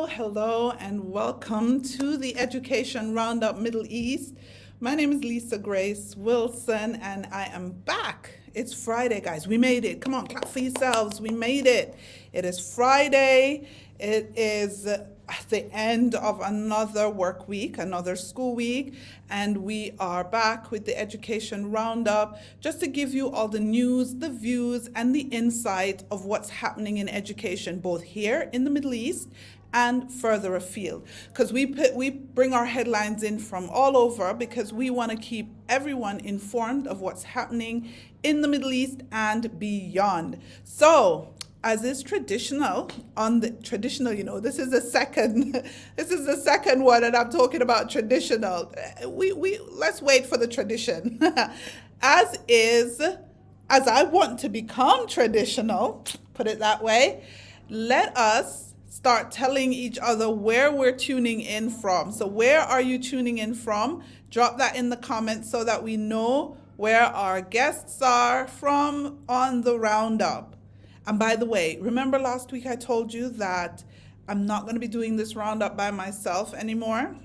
Hello, and welcome to the Education Roundup Middle East. My name is Lisa Grace Wilson, and I am back. It's Friday, guys. We made it. Come on, clap for yourselves. We made it. It is Friday. It is the end of another work week, another school week, and we are back with the Education Roundup just to give you all the news, the views, and the insight of what's happening in education, both here in the Middle East and further afield, because we bring our headlines in from all over because we want to keep everyone informed of what's happening in the Middle East and beyond. So, as is traditional, this is the second one, and I'm talking about traditional. We let's wait for the tradition. As I want to become traditional, put it that way, let us start telling each other where we're tuning in from. So where are you tuning in from? Drop that in the comments so that we know where our guests are from on the roundup. And by the way, remember last week I told you that I'm not going to be doing this roundup by myself anymore?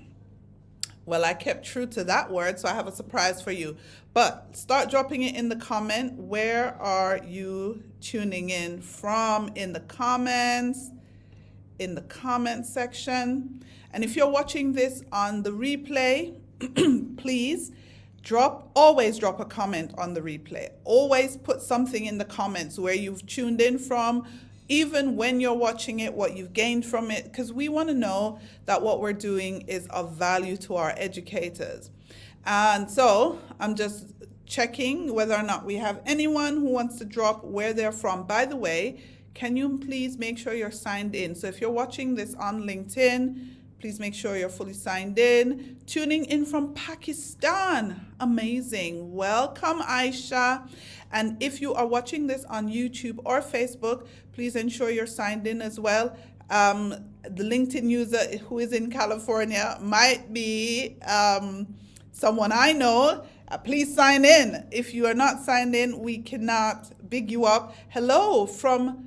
Well, I kept true to that word, so I have a surprise for you. But start dropping it in the comment. Where are you tuning in from in the comments? In the comment section. And if you're watching this on the replay, please always drop a comment on the replay. Always put something in the comments where you've tuned in from, even when you're watching it, what you've gained from it, because we want to know that what we're doing is of value to our educators. And so I'm just checking whether or not we have anyone who wants to drop where they're from. By the way, can you please make sure you're signed in? So if you're watching this on LinkedIn, please make sure you're fully signed in. Tuning in from Pakistan. Amazing. Welcome, Aisha. And if you are watching this on YouTube or Facebook, please ensure you're signed in as well. The LinkedIn user who is in California might be someone I know. Please sign in. If you are not signed in, we cannot big you up. Hello from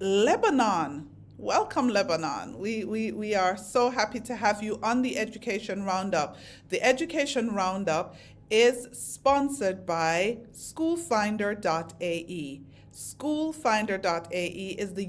Lebanon. Welcome, Lebanon. We are so happy to have you on the Education Roundup. The Education Roundup is sponsored by schoolfinder.ae. Schoolfinder.ae is the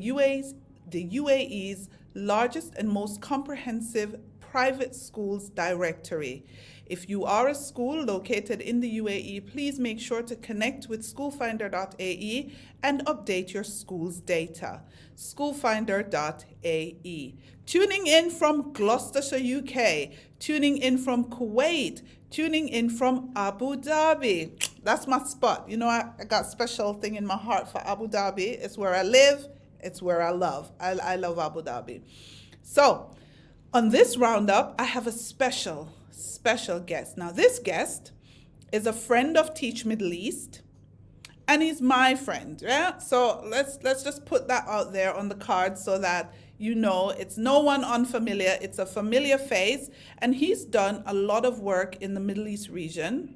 UAE's largest and most comprehensive private schools directory. If you are a school located in the UAE, please make sure to connect with schoolfinder.ae and update your school's data. Schoolfinder.ae. Tuning in from Gloucestershire, UK. Tuning in from Kuwait. Tuning in from Abu Dhabi. That's my spot. You know, I got a special thing in my heart for Abu Dhabi. It's where I live. It's where I love. I love Abu Dhabi. So, on this roundup, I have a special guest. Now, this guest is a friend of Teach Middle East, and he's my friend. Yeah. So let's just put that out there on the card so that you know it's no one unfamiliar. It's a familiar face, and he's done a lot of work in the Middle East region.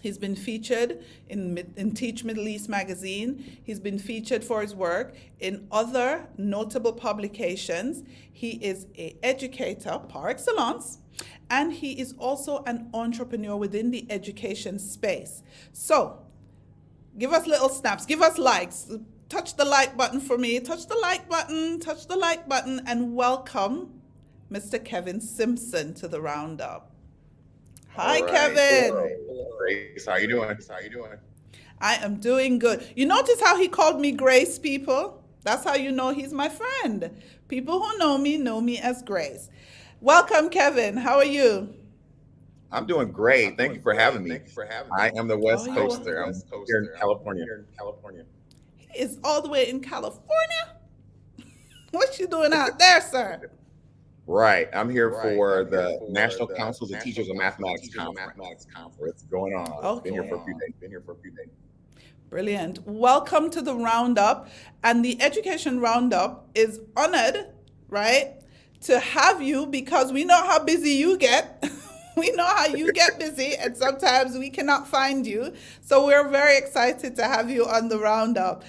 He's been featured in Teach Middle East magazine. He's been featured for his work in other notable publications. He is an educator par excellence, and he is also an entrepreneur within the education space. So give us little snaps, give us likes, touch the like button for me, touch the like button, and welcome Mr. Kevin Simpson to the Roundup. Hi, right. Kevin. Hello. Grace, how you doing? I am doing good. You notice how he called me Grace, people? That's how you know he's my friend. People who know me as Grace. Welcome, Kevin. How are you? I'm doing great. Thank you for having me. I am the West Coaster. I'm here in California. He is all the way in California? What you doing out there, sir? Right. I'm here for the National Council of Teachers of Mathematics Conference. It's going on. Okay. Been here for a few days. Brilliant. Welcome to the Roundup. And the Education Roundup is honored, right, to have you because we know how busy you get. We know how you get busy, and sometimes we cannot find you. So we're very excited to have you on the Roundup.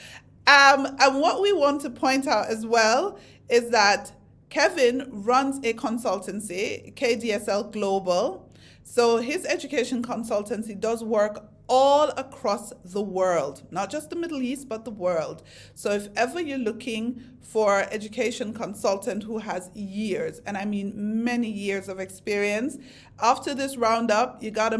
And what we want to point out as well is that Kevin runs a consultancy, KDSL Global. So his education consultancy does work all across the world, not just the Middle East, but the world. So if ever you're looking for education consultant who has years, and I mean many years of experience, after this roundup, you gotta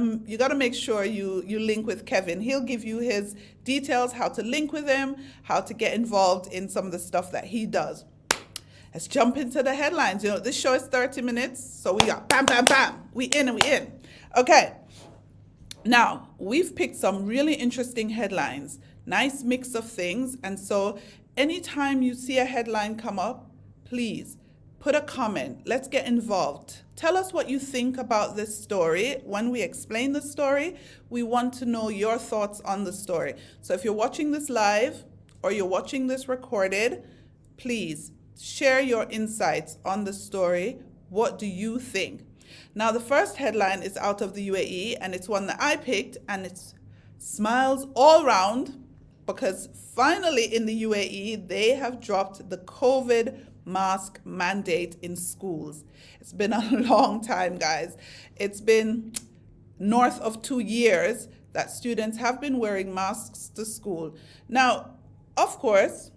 make sure you link with Kevin. He'll give you his details, how to link with him, how to get involved in some of the stuff that he does. Let's jump into the headlines. You know, this show is 30 minutes, so we got bam, bam, bam. We in and we in. Okay. Now, we've picked some really interesting headlines, nice mix of things. And so anytime you see a headline come up, please put a comment. Let's get involved. Tell us what you think about this story. When we explain the story, we want to know your thoughts on the story. So if you're watching this live or you're watching this recorded, please share your insights on the story. What do you think? Now, the first headline is out of the UAE, and it's one that I picked, and it's smiles all round, because finally in the UAE, they have dropped the COVID mask mandate in schools. It's been a long time, guys. It's been north of 2 years that students have been wearing masks to school. Now, of course,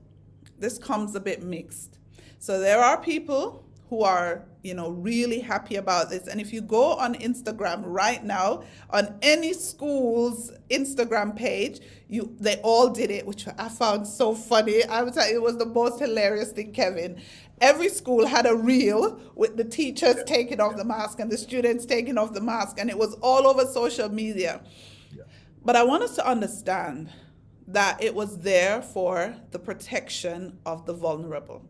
this comes a bit mixed. So there are people who are, really happy about this. And if you go on Instagram right now, on any school's Instagram page, they all did it, which I found so funny. I would tell you, it was the most hilarious thing, Kevin. Every school had a reel with the teachers taking off the mask and the students taking off the mask, and it was all over social media. But I want us to understand that it was there for the protection of the vulnerable.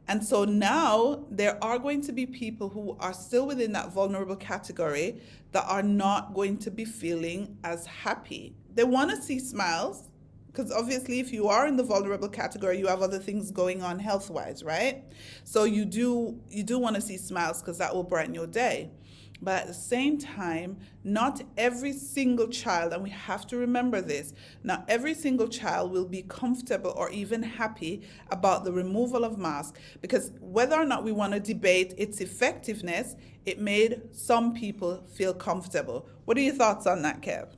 And so now there are going to be people who are still within that vulnerable category that are not going to be feeling as happy. They want to see smiles, because obviously if you are in the vulnerable category, you have other things going on health-wise, right? So you do want to see smiles, because that will brighten your day. But at the same time, not every single child, and we have to remember this, not every single child will be comfortable or even happy about the removal of masks, because whether or not we want to debate its effectiveness, it made some people feel comfortable. What are your thoughts on that, Kev?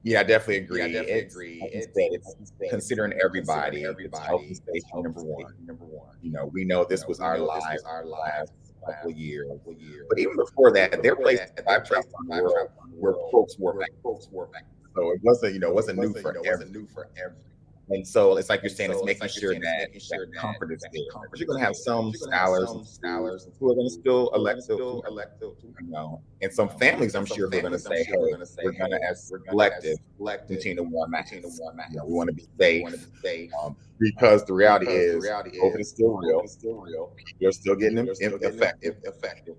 Yeah, I definitely agree. It's considering everybody. It's health and safety number one. We know this was our lives last couple of years. But even before that, there were places I've traveled on the world where folks wore back. So it wasn't new for everyone. And so it's like you're saying, it's making sure that comfort is there. But you're going to have some scholars who are going to still elect to, and some families, I'm sure, who are going to say, hey, we're going to, as collective, continue to wear masks. We want to be safe. Because the reality is, COVID is still real. You're still getting effective.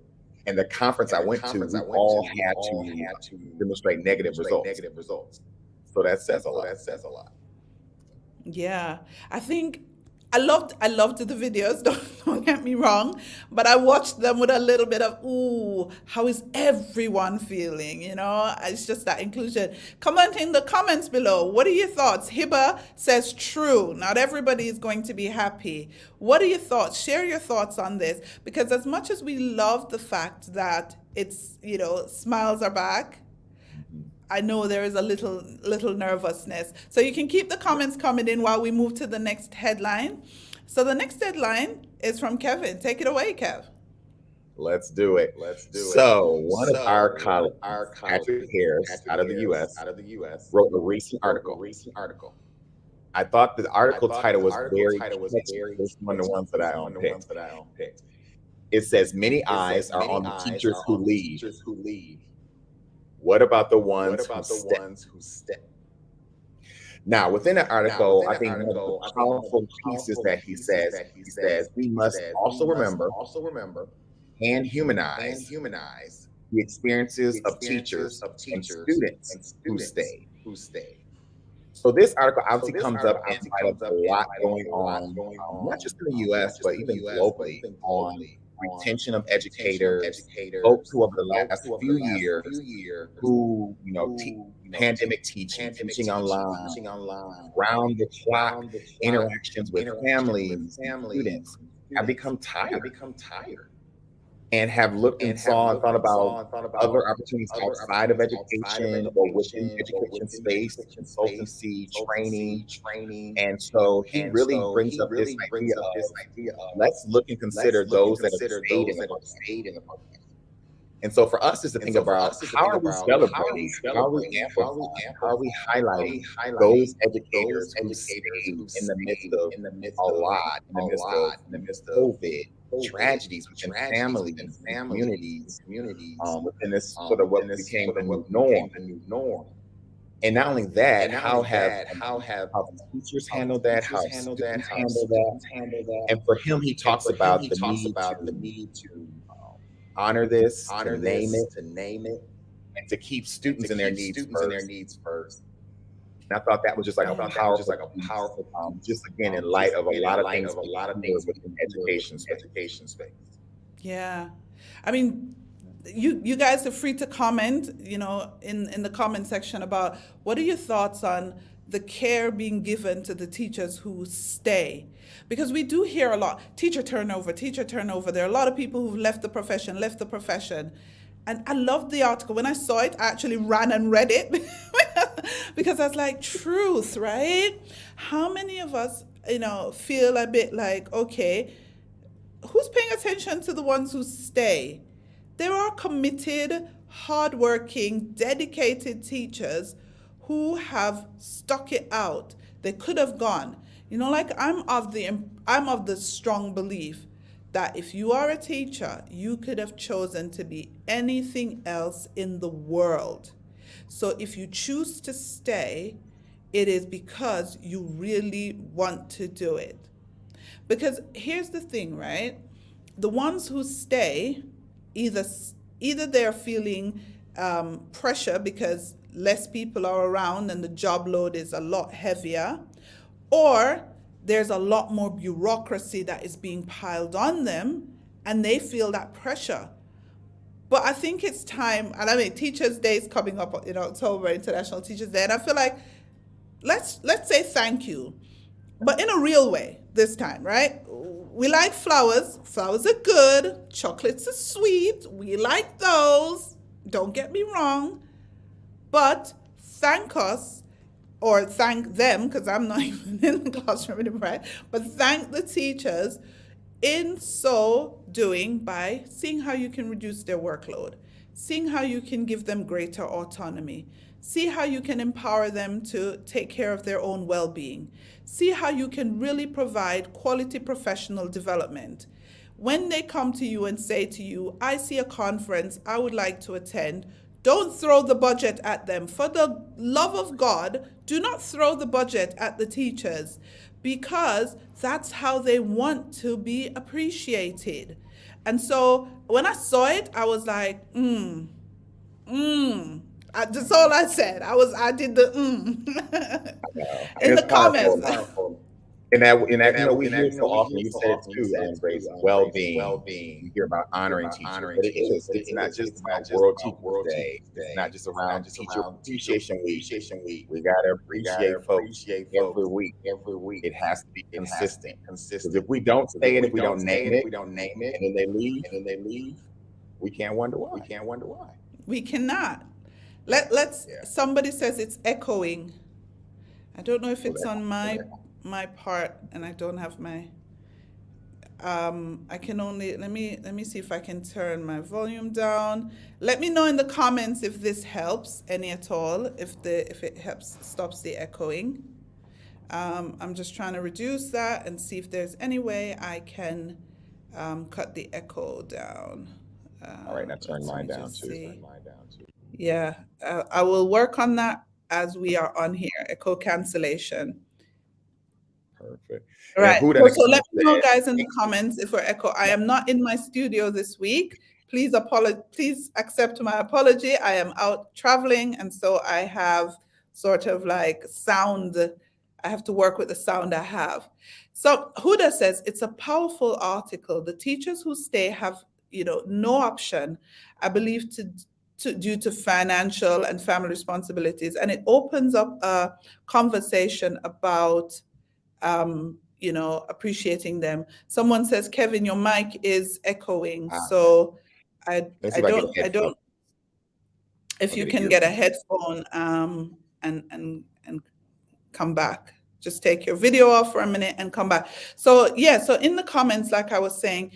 And the conference I went to, we all had to demonstrate negative results. So that says a lot. Yeah, I think I loved the videos, don't get me wrong, but I watched them with a little bit of, ooh, how is everyone feeling? It's just that inclusion. Comment in the comments below. What are your thoughts? Hiba says true. Not everybody is going to be happy. What are your thoughts? Share your thoughts on this, because as much as we love the fact that it's, smiles are back, I know there is a little nervousness. So you can keep the comments coming in while we move to the next headline. So the next headline is from Kevin. Take it away, Kev. Let's do it. So one of our colleagues, Patrick Harris, out of the U.S., wrote a recent article. I thought the article title was very catchy. It's one of the ones that I picked. It says, many eyes are on the teachers who leave. What about the ones who step? Now, within the article, I think one of the powerful pieces that he says, we must also remember and humanize the experiences of teachers and students who stay. So this article obviously comes up in light of a lot going on, not just in the U.S., but even globally, on retention of educators, folks who over the last few years who, pandemic teaching online, round the clock interactions with families, students, tired and have looked and saw and thought about other opportunities outside of education or within education space, consultancy, training. And so he really brings up this idea of let's look and consider those that have stayed in the workforce. And so for us is to think about how are we celebrating, how are we amplifying, how are we highlighting those educators who stayed in the midst of a lot, in the midst of COVID, tragedies within families and communities, within this sort of what became the new norm. And not only that, how the teachers handle that, how students handle that. And for him, he talks about the need to honor this, to name it, and to keep students and their needs first. And I thought that was just like a powerful, just again, in light of a lot of things within education space. Yeah. I mean, you guys are free to comment, in the comment section about what are your thoughts on the care being given to the teachers who stay. Because we do hear a lot, teacher turnover. There are a lot of people who've left the profession. And I loved the article. When I saw it, I actually ran and read it because I was like, truth, right? How many of us, feel a bit like, okay, who's paying attention to the ones who stay? There are committed, hardworking, dedicated teachers who have stuck it out. They could have gone. I'm of the strong belief that if you are a teacher, you could have chosen to be anything else in the world. So if you choose to stay, it is because you really want to do it. Because here's the thing, right? The ones who stay, either they're feeling pressure because less people are around and the job load is a lot heavier, or there's a lot more bureaucracy that is being piled on them and they feel that pressure. But I think it's time, and I mean, Teachers' Day is coming up in October, International Teachers' Day, and I feel like let's say thank you, but in a real way this time, right? We like flowers. Flowers are good. Chocolates are sweet. We like those. Don't get me wrong. But thank us, or thank them, because I'm not even in the classroom anymore, right? But thank the teachers in so doing by seeing how you can reduce their workload, seeing how you can give them greater autonomy, see how you can empower them to take care of their own well-being, see how you can really provide quality professional development. When they come to you and say to you, I see a conference I would like to attend, don't throw the budget at them. For the love of God, do not throw the budget at the teachers, because that's how they want to be appreciated. And so when I saw it, I was like, that's all I said. I did the in the comments. Powerful. And that, we hear so often, you said it too, Grace, well-being. You hear about honoring teachers, but it is. It's not just about World Teachers Day. It's not just around Teacher Appreciation Week. We gotta appreciate folks every week. It has to be consistent. Because if we don't say it, if we don't name it, and then they leave, we can't wonder why. We cannot. Let's. Somebody says it's echoing. I don't know if it's on my part, and I don't have my. I can only let me see if I can turn my volume down. Let me know in the comments if this helps any at all. If it helps stops the echoing. I'm just trying to reduce that and see if there's any way I can cut the echo down. All right, now turn mine down too. Yeah, I will work on that as we are on here. Echo cancellation. Perfect. Right. So let me know, guys, in the comments if we're echo. I am not in my studio this week. Please accept my apology. I am out traveling, and so I have sort of like sound. I have to work with the sound I have. So Huda says it's a powerful article. The teachers who stay have, no option, I believe, due to financial and family responsibilities, and it opens up a conversation about appreciating them. Someone says, Kevin, your mic is echoing. Ah, So I let's see I if I get a don't I headphone. don't if I'll you get a can get a earphone. headphone and come back. Just take your video off for a minute and come back. So yeah, so in the comments, like I was saying,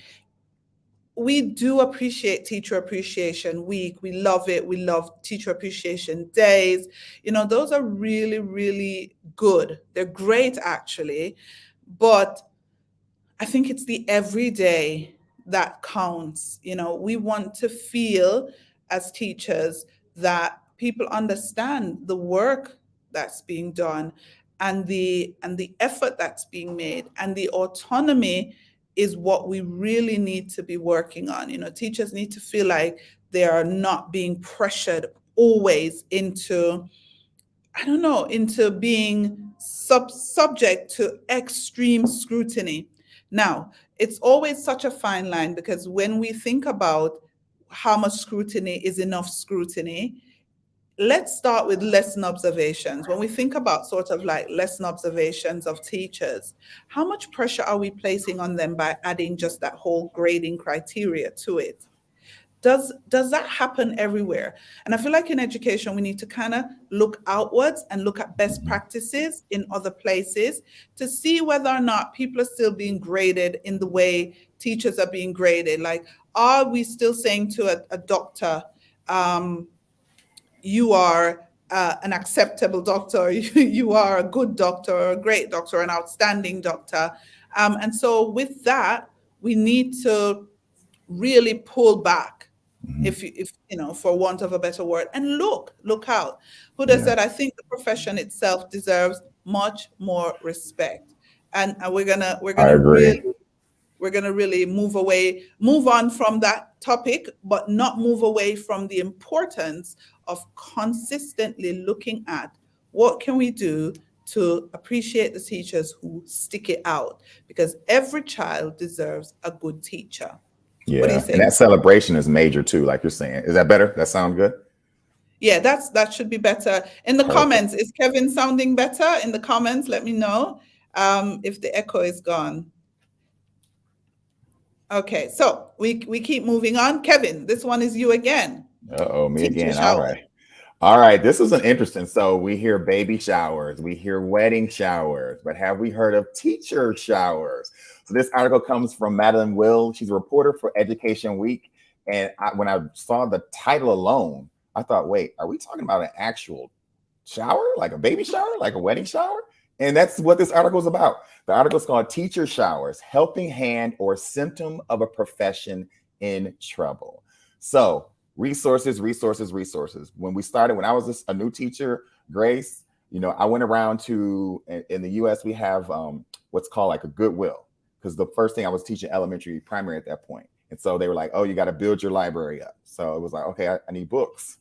we do appreciate Teacher Appreciation Week. We love it. We love Teacher Appreciation Days. Those are really, really good. They're great, actually. But I think it's the everyday that counts. We want to feel as teachers that people understand the work that's being done and the effort that's being made, and the autonomy is what we really need to be working on. Teachers need to feel like they are not being pressured always into, I don't know, into being subject to extreme scrutiny. Now, it's always such a fine line, because when we think about how much scrutiny is enough scrutiny, let's start with lesson observations. When we think about sort of like lesson observations of teachers, how much pressure are we placing on them by adding just that whole grading criteria to it? Does that happen everywhere? And I feel like in education, we need to kind of look outwards and look at best practices in other places to see whether or not people are still being graded in the way teachers are being graded. Like, are we still saying to a doctor, you are an acceptable doctor, you are a good doctor, or a great doctor, an outstanding doctor? And so with that, we need to really pull back, if for want of a better word, and look out. Huda Yeah, said, I think the profession itself deserves much more respect. And we're gonna we're I gonna agree. really we're gonna really move on from that topic, but not move away from the importance of consistently looking at what can we do to appreciate the teachers who stick it out, because every child deserves a good teacher. What do you Yeah, and say? that celebration is major too, like you're saying. Is that better? That sound good? Yeah, that should be better. In the Perfect. comments, is Kevin sounding better? In the comments, let me know if the echo is gone. Okay, so we keep moving on. Kevin, this one is you again. Uh-oh, me Teacher again. All shower. right. All right, this is an interesting. So we hear baby showers, we hear wedding showers, but have we heard of teacher showers? So this article comes from Madeline Will. She's a reporter for Education Week. And when I saw the title alone, I thought, wait, are we talking about an actual shower, like a baby shower, like a wedding shower? And that's what this article is about. The article is called Teacher Showers, Helping Hand or Symptom of a Profession in Trouble. So resources. When I was a new teacher, Grace, I went around to, in the US, we have what's called like a Goodwill, because the first thing I was teaching elementary, primary at that point. And so they were like, oh, you got to build your library up. So it was like, okay, I need books.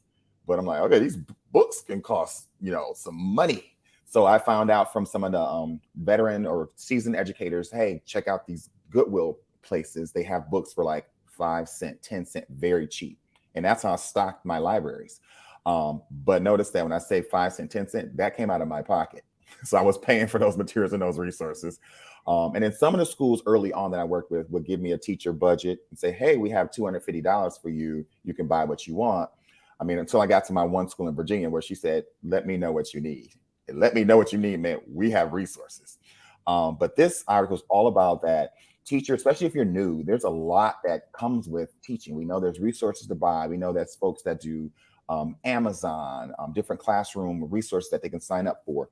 But I'm like, okay, these books can cost, some money. So I found out from some of the veteran or seasoned educators, hey, check out these Goodwill places. They have books for like 5 cents, 10 cents, very cheap. And that's how I stocked my libraries. But notice that when I say 5 cents, 10 cents, that came out of my pocket. So I was paying for those materials and those resources. And then some of the schools early on that I worked with would give me a teacher budget and say, hey, we have $250 for you. You can buy what you want. I mean, until I got to my one school in Virginia where she said, let me know what you need. Let me know what you need, man. We have resources. But this article is all about that. Teacher, especially if you're new, there's a lot that comes with teaching. We know there's resources to buy. We know there's folks that do Amazon, different classroom resources that they can sign up for.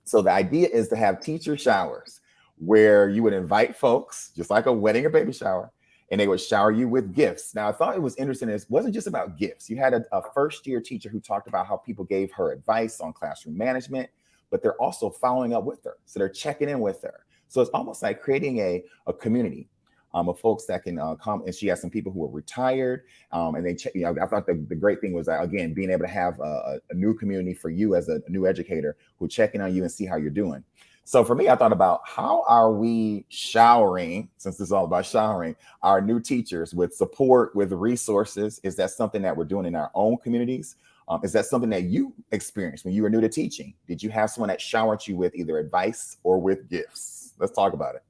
So the idea is to have teacher showers where you would invite folks, just like a wedding or baby shower, and they would shower you with gifts. Now, I thought it was interesting. It wasn't just about gifts. You had a first-year teacher who talked about how people gave her advice on classroom management, but they're also following up with her. So they're checking in with her. So it's almost like creating a community of folks that can come. And she has some people who are retired. And they check, I thought the great thing was that, again, being able to have a new community for you as a new educator who check in on you and see how you're doing. So for me, I thought about how are we showering, since this is all about showering, our new teachers with support, with resources? Is that something that we're doing in our own communities? Is that something that you experienced when you were new to teaching? Did you have someone that showered you with either advice or with gifts? Let's talk about it.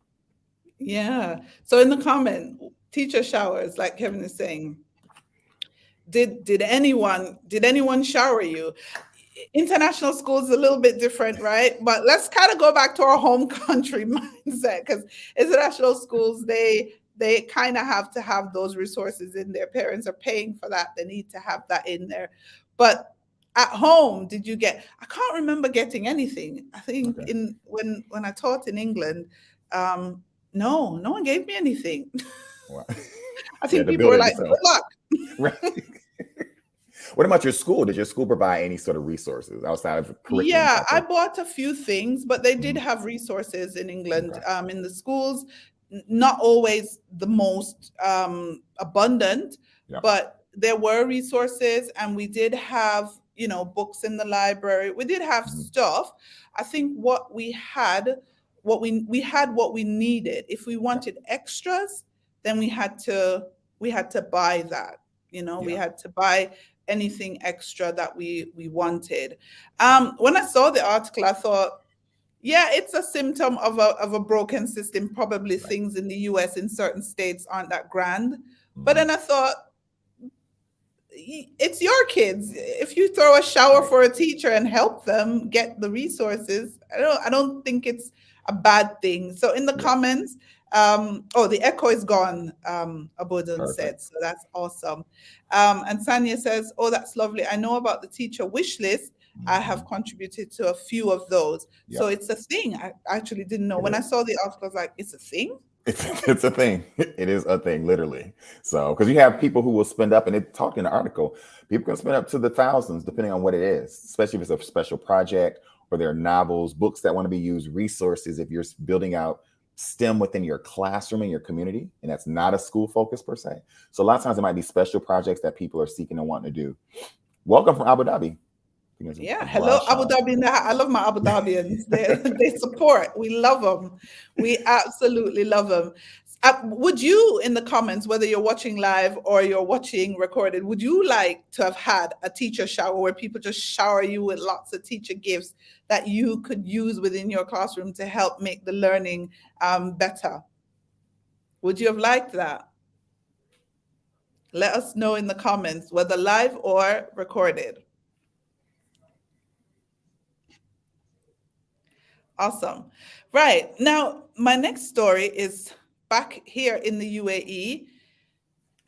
Yeah. So in the comment, teacher showers, like Kevin is saying, did anyone shower you? International schools a little bit different, right? But let's kind of go back to our home country mindset, because international schools, they kind of have to have those resources in there. Parents are paying for that. They need to have that in there. But at home, did you get? I can't remember getting anything. I think Okay. in when I taught in England, no one gave me anything. Wow. I Yeah, think to people build were it like, yourself. good luck. Right. What about your school? Did your school provide any sort of resources outside of curriculum Yeah, type I of? bought a few things, but they did Mhm. have resources in England, Okay. in the schools. Not always the most abundant, Yeah. but there were resources, and we did have, books in the library. We did have Mhm. stuff. I think what we needed. If we Yeah. wanted extras, then we had to buy that. We Yeah. had to buy anything extra that we wanted. When I saw the article, I thought, yeah, it's a symptom of a broken system. Probably Right. things in the US in certain states aren't that grand. But Mhm. then I thought, it's your kids. If you throw a shower Right. for a teacher and help them get the resources, I don't think it's a bad thing. So in the Yeah. comments, the echo is gone, Abudun Perfect. said. So that's awesome. And Sanya says, oh, that's lovely. I know about the teacher wish list. I have Mhm. contributed to a few of those. So Yep. it's a thing. I actually didn't know. It When I is. saw the article, I was like, it's a thing? It's a thing. It is a thing, literally. So, because you have people who will spend up, and it talked in the article, people can spend up to the thousands, depending on what it is, especially if it's a special project or there are novels, books that want to be used, resources. If you're building out STEM within your classroom and your community, and that's not a school focus per se. So, a lot of times it might be special projects that people are seeking and wanting to do. Welcome from Abu Dhabi. Yeah, hello, Abu Dhabi. I love my Abu Dhabians. They support. We love them. We absolutely love them. Would you, in the comments, whether you're watching live or you're watching recorded, would you like to have had a teacher shower where people just shower you with lots of teacher gifts that you could use within your classroom to help make the learning better? Would you have liked that? Let us know in the comments, whether live or recorded. Awesome. Right. Now, my next story is back here in the UAE.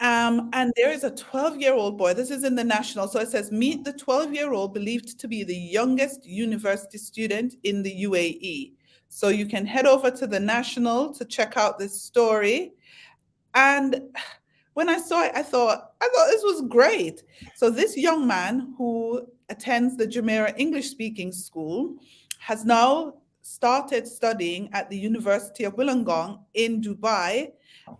And there is a 12-year-old boy. This is in the National. So it says, meet the 12-year-old believed to be the youngest university student in the UAE. So you can head over to the National to check out this story. And when I saw it, I thought this was great. So this young man who attends the Jumeirah English speaking school has now started studying at the University of Wollongong in Dubai,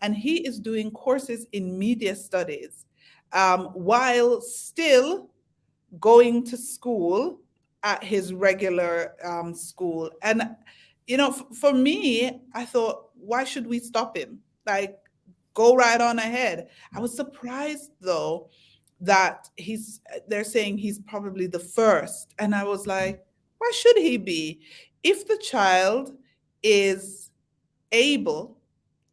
and he is doing courses in media studies while still going to school at his regular school. And for me, I thought, why should we stop him? Like, go right on ahead. I was surprised though that they're saying he's probably the first. And I was like, why should he be? If the child is able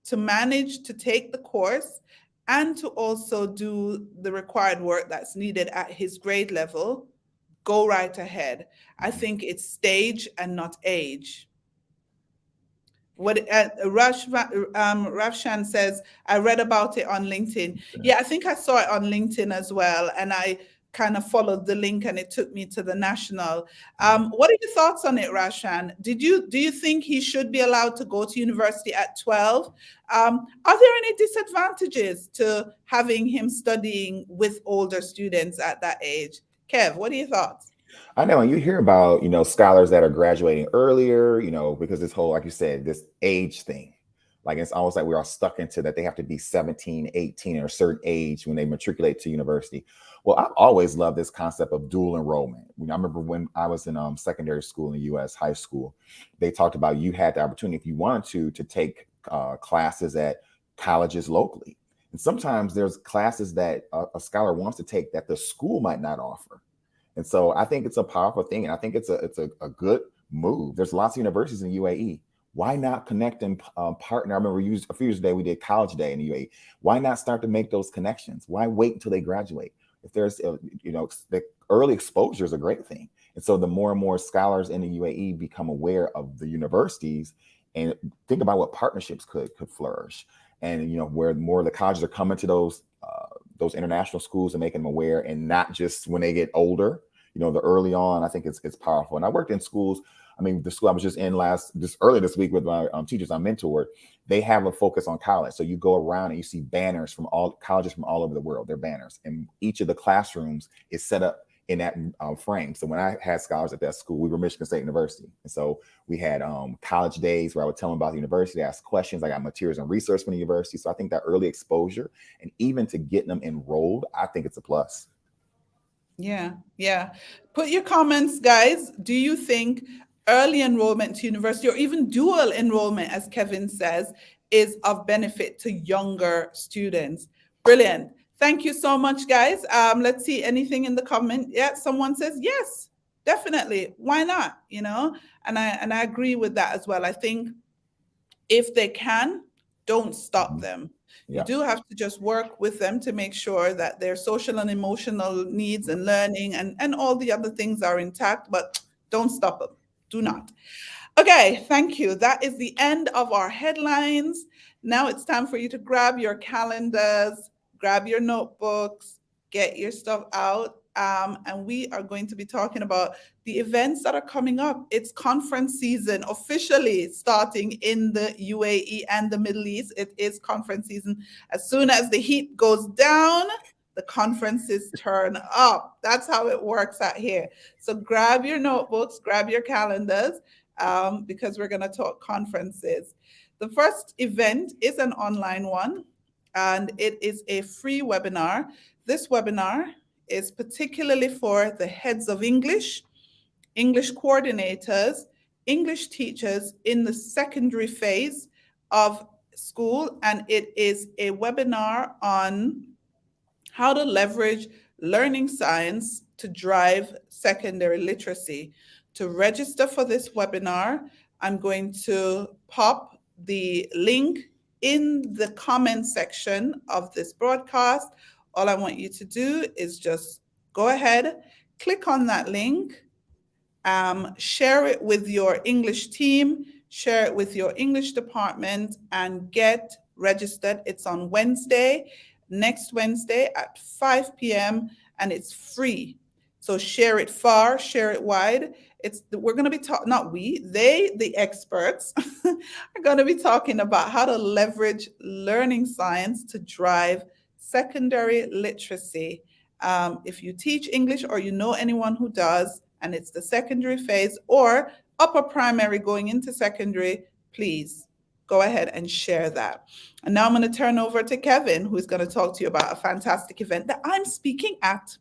to manage to take the course and to also do the required work that's needed at his grade level, go right ahead. I think it's stage and not age. What Ravshan says, I read about it on LinkedIn. Yeah, I think I saw it on LinkedIn as well, and I kind of followed the link, and it took me to the National. What are your thoughts on it, Ravshan? Do you think he should be allowed to go to university at 12? Are there any disadvantages to having him studying with older students at that age? Kev, what are your thoughts? I know, and you hear about, scholars that are graduating earlier, because this whole, like you said, this age thing, like it's almost like we're all stuck into that they have to be 17, 18 or a certain age when they matriculate to university. Well, I've always loved this concept of dual enrollment. I remember when I was in secondary school in the US, high school, they talked about you had the opportunity, if you wanted to take classes at colleges locally. And sometimes there's classes that a scholar wants to take that the school might not offer. And so I think it's a powerful thing, and I think it's a good move. There's lots of universities in the UAE. Why not connect and partner? I remember a few years ago we did College Day in the UAE. Why not start to make those connections? Why wait until they graduate? If there's, the early exposure is a great thing. And so the more and more scholars in the UAE become aware of the universities and think about what partnerships could flourish. And, where more of the colleges are coming to those international schools and making them aware, and not just when they get older, the early on, I think it's powerful. And I worked in schools. I mean, the school I was just in earlier this week with my teachers I mentored, they have a focus on college. So you go around and you see banners from all colleges from all over the world. They're banners, and each of the classrooms is set up in that frame. So when I had scholars at that school, we were Michigan State University. And so we had college days where I would tell them about the university, ask questions. I got materials and research from the university. So I think that early exposure, and even to getting them enrolled, I think it's a plus. Yeah. Put your comments, guys. Do you think early enrollment to university, or even dual enrollment, as Kevin says, is of benefit to younger students? Brilliant. Thank you so much, guys. Let's see anything in the comment. Yeah, someone says yes, definitely. Why not? And I agree with that as well. I think if they can, don't stop them. Yeah. You do have to just work with them to make sure that their social and emotional needs and learning and all the other things are intact, but don't stop them. Do not. Okay, thank you. That is the end of our headlines. Now it's time for you to grab your calendars, grab your notebooks, get your stuff out. And we are going to be talking about the events that are coming up. It's conference season officially starting in the UAE and the Middle East. It is conference season. As soon as the heat goes down, the conferences turn up. That's how it works out here. So grab your notebooks, grab your calendars, because we're going to talk conferences. The first event is an online one, and it is a free webinar. This webinar is particularly for the heads of English coordinators, English teachers in the secondary phase of school, and it is a webinar on how to leverage learning science to drive secondary literacy. To register for this webinar, I'm going to pop the link in the comment section of this broadcast. All I want you to do is just go ahead, click on that link, share it with your English team, share it with your English department, and get registered. It's on Wednesday, next Wednesday at 5 p.m., and it's free. So share it far, share it wide. We're going to be talking, not we, the experts, are going to be talking about how to leverage learning science to drive secondary literacy. If you teach English or you know anyone who does, and it's the secondary phase or upper primary going into secondary, please go ahead and share that. And now I'm going to turn over to Kevin, who's going to talk to you about a fantastic event that I'm speaking at.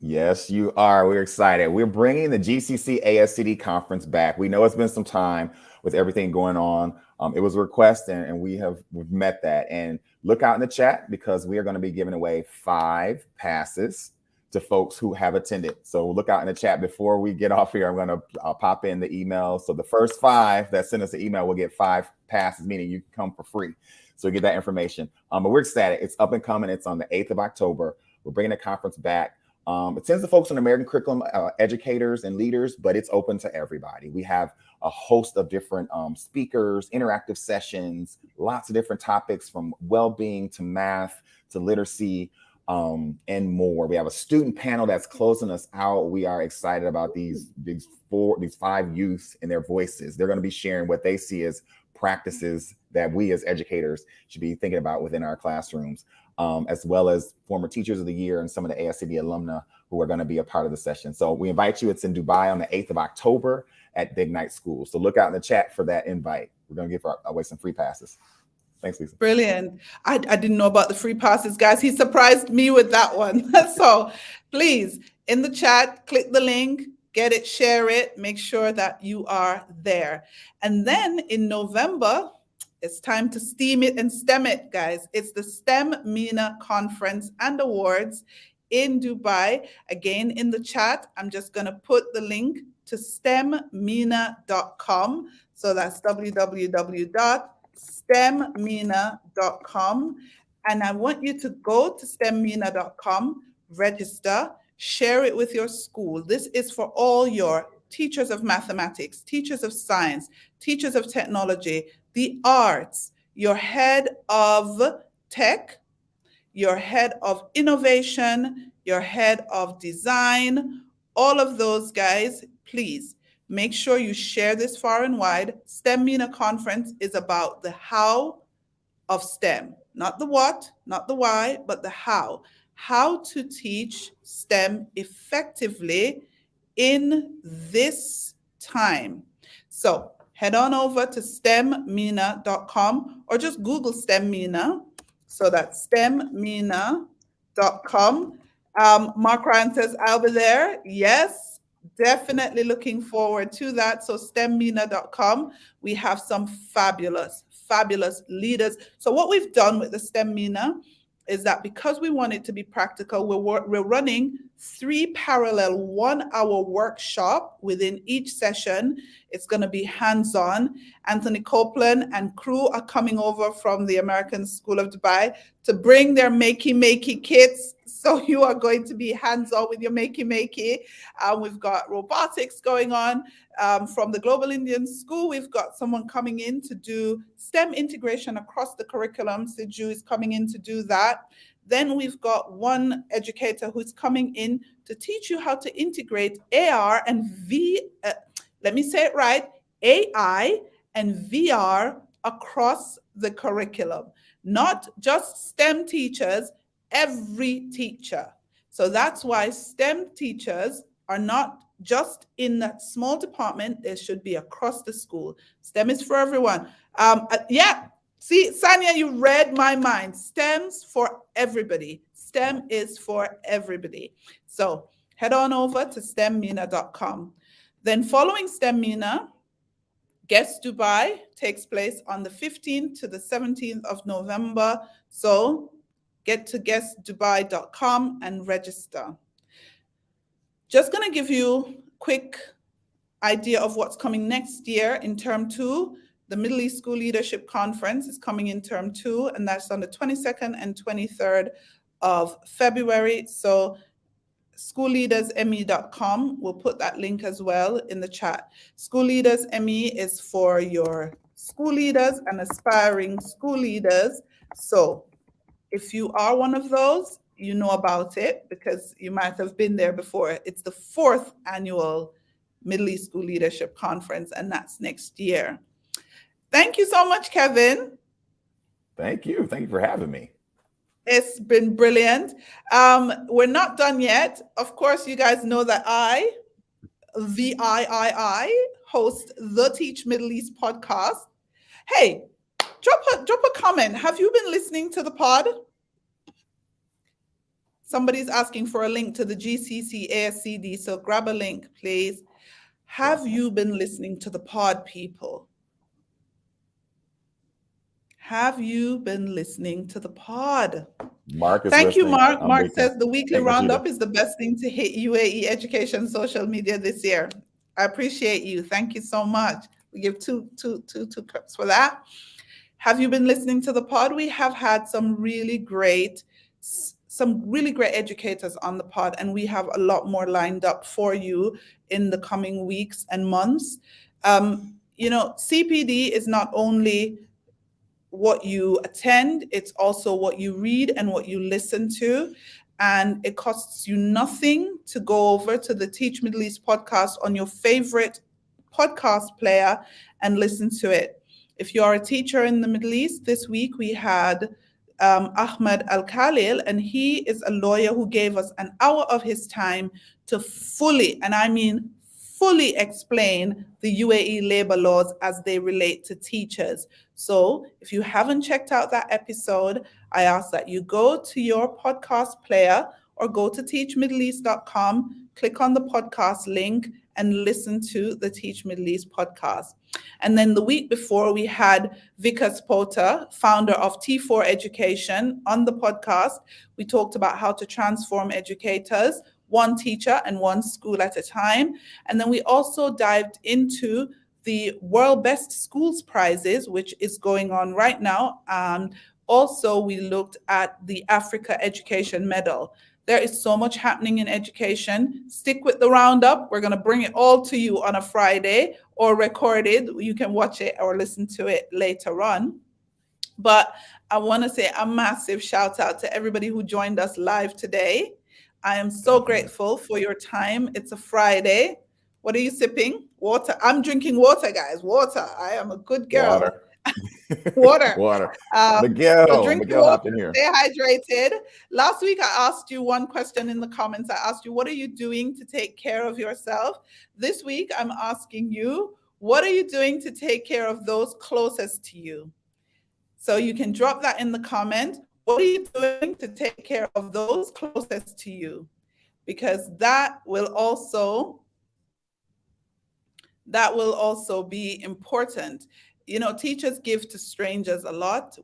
Yes, you are. We're excited. We're bringing the GCC ASCD conference back. We know it's been some time with everything going on. It was a request, and we've met that. And look out in the chat, because we are going to be giving away 5 passes to folks who have attended. So look out in the chat. Before we get off here, I'm going to pop in the email. So the first 5 that send us an email will get 5 passes, meaning you can come for free. So get that information. But we're excited. It's up and coming. It's on the 8th of October. We're bringing the conference back. It tends to focus on American curriculum educators and leaders, but it's open to everybody. We have a host of different speakers, interactive sessions, lots of different topics from well-being to math to literacy, and more. We have a student panel that's closing us out. We are excited about these 5 youth and their voices. They're going to be sharing what they see as practices that we as educators should be thinking about within our classrooms, as well as former teachers of the year and some of the ASCD alumni who are going to be a part of the session. So we invite you. It's in Dubai on the 8th of October at Big Night School. So look out in the chat for that invite. We're going to give away some free passes. Thanks, Lisa. Brilliant. I didn't know about the free passes, guys. He surprised me with that one. So please, in the chat, click the link, get it, share it, make sure that you are there. And then in November, it's time to steam it and STEM it, guys. It's the STEM Mina Conference and Awards in Dubai. Again, in the chat, I'm just going to put the link to stemmina.com. So that's www.stemmina.com. And I want you to go to stemmina.com, register, share it with your school. This is for all your teachers of mathematics, teachers of science, teachers of technology, the arts, your head of tech, your head of innovation, your head of design, all of those guys, please make sure you share this far and wide. STEM MENA conference is about the how of STEM, not the what, not the why, but the how. How to teach STEM effectively in this time. So head on over to stemmina.com or just Google STEM MENA. So that's stemmina.com. Mark Ryan says, I'll be there. Yes, definitely looking forward to that. So stemmina.com. We have some fabulous leaders. So what we've done with the STEM MENA is that because we want it to be practical, we're running 3 parallel 1-hour workshop within each session. It's going to be hands-on. Anthony Copeland and crew are coming over from the American School of Dubai to bring their makey kits. So you are going to be hands-on with your makey. We've got robotics going on. From the Global Indian School, we've got someone coming in to do STEM integration across the curriculum. Siju is coming in to do that. Then we've got one educator who's coming in to teach you how to integrate AR and AI and VR across the curriculum. Not just STEM teachers, every teacher. So that's why STEM teachers are not just in that small department. They should be across the school. STEM is for everyone. See, Sanya, you read my mind. STEM's for everybody. STEM is for everybody. So head on over to stemmina.com. Then following STEM MENA, Guest Dubai takes place on the 15th to the 17th of November. So get to guestdubai.com and register. Just going to give you a quick idea of what's coming next year in term 2. The Middle East School Leadership Conference is coming in term 2, and that's on the 22nd and 23rd of February. So schoolleadersme.com, we'll put that link as well in the chat. School Leaders ME is for your school leaders and aspiring school leaders. So if you are one of those, you know about it because you might have been there before. It's the 4th annual Middle East School Leadership Conference, and that's next year. Thank you so much, Kevin. Thank you. Thank you for having me. It's been brilliant. We're not done yet. Of course, you guys know that I host the Teach Middle East podcast. Hey, drop a comment. Have you been listening to the pod? Somebody's asking for a link to the GCC ASCD, so grab a link, please. Have you been listening to the pod, people? Have you been listening to the pod? Mark is Thank you, listening. Mark. Mark says the weekly roundup Rashida is the best thing to hit UAE education social media this year. I appreciate you. Thank you so much. We give two claps for that. Have you been listening to the pod? We have had some really great educators on the pod, and we have a lot more lined up for you in the coming weeks and months. CPD is not only what you attend, it's also what you read and what you listen to. And it costs you nothing to go over to the Teach Middle East podcast on your favorite podcast player and listen to it. If you are a teacher in the Middle East, this week we had Ahmed Al-Khalil, and he is a lawyer who gave us an hour of his time to fully, and I mean fully, explain the UAE labor laws as they relate to teachers. So if you haven't checked out that episode, I ask that you go to your podcast player or go to teachmiddleeast.com, click on the podcast link and listen to the Teach Middle East podcast. And then the week before, we had Vikas Pota, founder of T4 Education, on the podcast. We talked about how to transform educators, one teacher and one school at a time. And then we also dived into the World Best Schools Prizes, which is going on right now. And also, we looked at the Africa Education Medal. There is so much happening in education. Stick with the roundup. We're going to bring it all to you on a Friday or recorded. You can watch it or listen to it later on. But I want to say a massive shout out to everybody who joined us live today. I am so grateful for your time. It's a Friday. What are you sipping? Water. I'm drinking water, guys. Water. I am a good girl. Water. Water. Water. So drink Miguel water, hopped in here. stay hydrated. Last week, I asked you one question in the comments. I asked you, what are you doing to take care of yourself? This week, I'm asking you, what are you doing to take care of those closest to you? So you can drop that in the comment. What are you doing to take care of those closest to you? Because that will also be important. You know, teachers give to strangers a lot.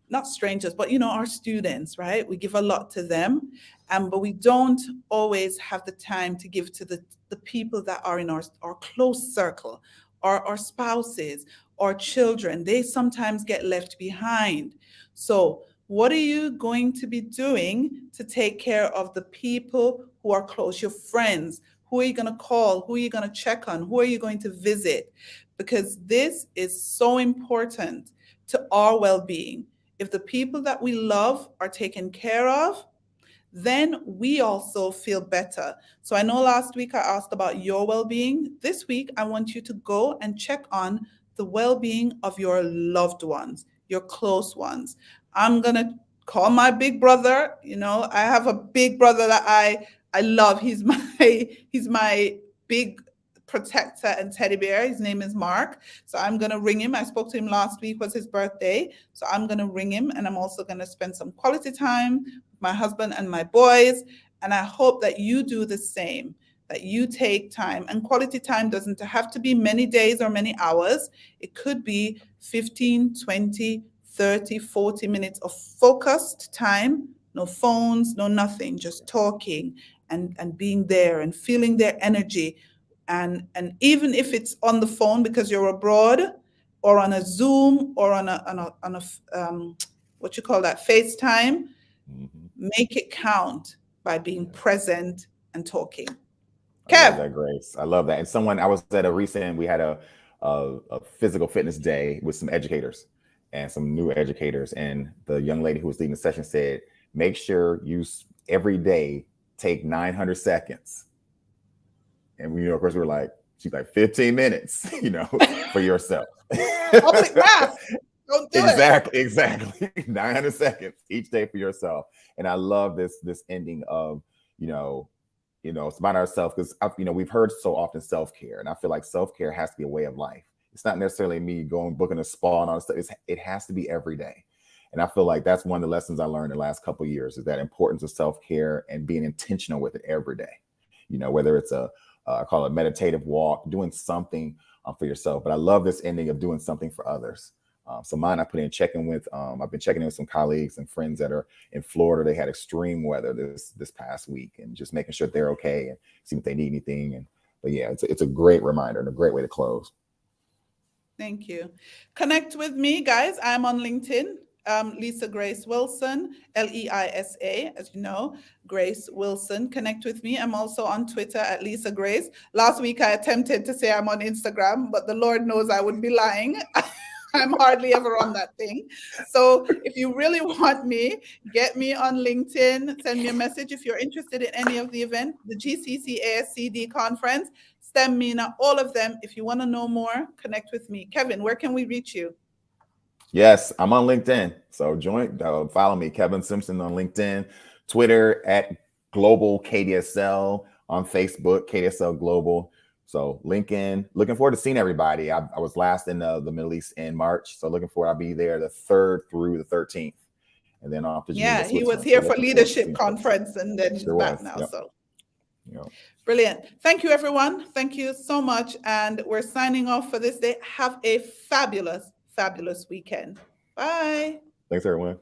Not strangers, but our students, right? We give a lot to them, but we don't always have the time to give to the people that are in our close circle, our spouses, our children. They sometimes get left behind. So what are you going to be doing to take care of the people who are close, your friends? Who are you going to call? Who are you going to check on? Who are you going to visit? Because this is so important to our well-being. If the people that we love are taken care of, then we also feel better. So I know last week I asked about your well-being. This week, I want you to go and check on the well-being of your loved ones, your close ones. I'm going to call my big brother. I have a big brother that I love. He's my big protector and teddy bear. His name is Mark. So I'm going to ring him. I spoke to him last week, was his birthday. So I'm going to ring him, and I'm also going to spend some quality time with my husband and my boys. And I hope that you do the same, that you take time. And quality time doesn't have to be many days or many hours. It could be 15, 20, 30, 40 minutes of focused time. No phones, no nothing, just talking and being there and feeling their energy. And even if it's on the phone because you're abroad, or on a Zoom, or on a what you call that, FaceTime, make it count by being present and talking. Kev. I love that, Grace. I love that. And I was at we had a physical fitness day with some educators and some new educators. And the young lady who was leading the session said, make sure you every day take 900 seconds. And we, of course, we were like, she's like 15 minutes, for yourself. Public math. Don't do it. Exactly. 900 seconds each day for yourself. And I love this ending of, it's about ourselves, because we've heard so often self-care, and I feel like self-care has to be a way of life. It's not necessarily me booking a spa and all this stuff. It has to be every day. And I feel like that's one of the lessons I learned in the last couple of years, is that importance of self-care and being intentional with it every day. Whether it's I call it a meditative walk, doing something for yourself. But I love this ending of doing something for others. So mine, I've been checking in with some colleagues and friends that are in Florida. They had extreme weather this past week, and just making sure they're okay and see if they need anything. But yeah, it's a great reminder and a great way to close. Thank you. Connect with me, guys. I'm on LinkedIn. Lisa Grace Wilson, Leisa, as you know, Grace Wilson. Connect with me. I'm also on Twitter at Lisa Grace. Last week, I attempted to say I'm on Instagram, but the Lord knows I would be lying. I'm hardly ever on that thing. So if you really want me, get me on LinkedIn, send me a message. If you're interested in any of the event, the GCC ASCD conference, STEM, Mina, all of them. If you want to know more, connect with me. Kevin, where can we reach you? Yes, I'm on LinkedIn. So follow me, Kevin Simpson, on LinkedIn, Twitter at Global KDSL, on Facebook, KDSL Global. So looking forward to seeing everybody. I was last in the Middle East in March. So looking forward, I'll be there the 3rd through the 13th. And then off to Geneva, he was here for leadership conference, and then he's back now. Yep. So Brilliant. Thank you, everyone. Thank you so much. And we're signing off for this day. Have a fabulous, fabulous weekend. Bye. Thanks, everyone.